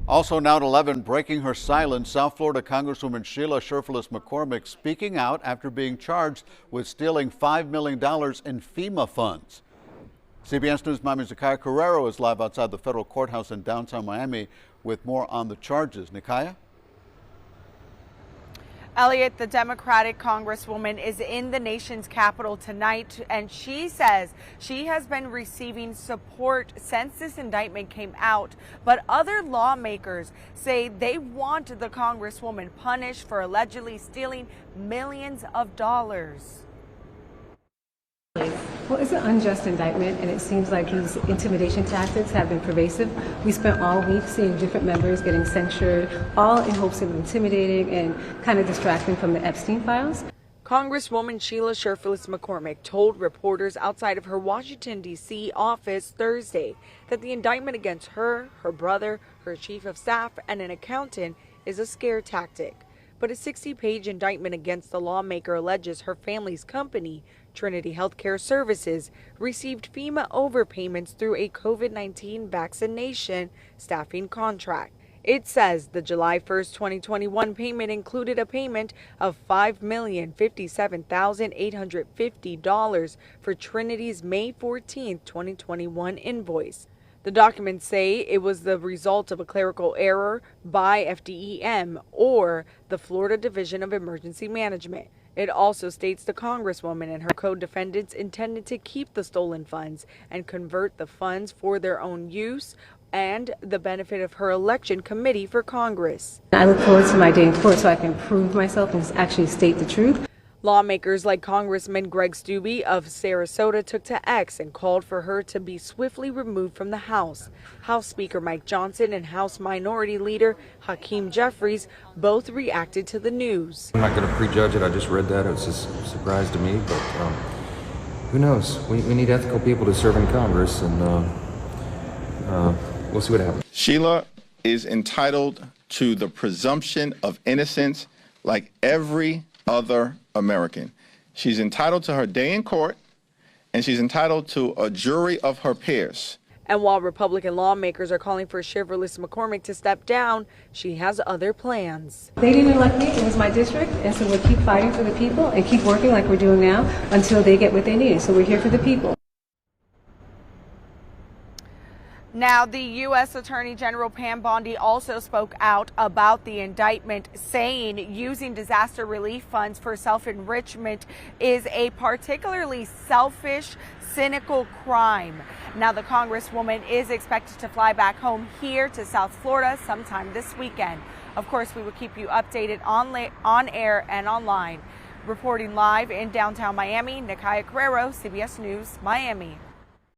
Also now at 11, breaking her silence, South Florida Congresswoman Sheila Cherfilus-McCormick speaking out after being charged with stealing $5 million in FEMA funds. CBS News' Miami's Nikiya Carrero is live outside the federal courthouse in downtown Miami with more on the charges. Nikiya? Elliot, the Democratic Congresswoman is in the nation's capital tonight, and she says she has been receiving support since this indictment came out. But other lawmakers say they want the Congresswoman punished for allegedly stealing millions of dollars. Well, it's an unjust indictment, and it seems like these intimidation tactics have been pervasive. We spent all week seeing different members getting censured, all in hopes of intimidating and kind of distracting from the Epstein files. Congresswoman Sheila Cherfilus-McCormick told reporters outside of her Washington, D.C. office Thursday that the indictment against her, her brother, her chief of staff, and an accountant is a scare tactic. But a 60-page indictment against the lawmaker alleges her family's company, Trinity Healthcare Services, received FEMA overpayments through a COVID-19 vaccination staffing contract. It says the July 1st, 2021 payment included a payment of $5,057,850 for Trinity's May 14th, 2021 invoice. The documents say it was the result of a clerical error by FDEM or the Florida Division of Emergency Management. It also states the Congresswoman and her co-defendants intended to keep the stolen funds and convert the funds for their own use and the benefit of her election committee for Congress. I look forward to my day in court so I can prove myself and actually state the truth. Lawmakers like Congressman Greg Steube of Sarasota took to X and called for her to be swiftly removed from the House. House Speaker Mike Johnson and House Minority Leader Hakeem Jeffries both reacted to the news. I'm not going to prejudge it. I just read that. It was a surprise to me, but who knows? We need ethical people to serve in Congress, and we'll see what happens. Sheila is entitled to the presumption of innocence like every other American. She's entitled to her day in court, and she's entitled to a jury of her peers. And while Republican lawmakers are calling for Cherfilus-McCormick to step down, she has other plans. They didn't elect me, it was my district, and so we'll keep fighting for the people and keep working like we're doing now until they get what they need. So we're here for the people. Now, the U.S. Attorney General Pam Bondi also spoke out about the indictment, saying using disaster relief funds for self-enrichment is a particularly selfish, cynical crime. Now, the Congresswoman is expected to fly back home here to South Florida sometime this weekend. Of course, we will keep you updated on air and online. Reporting live in downtown Miami, Nikiya Carrero, CBS News, Miami.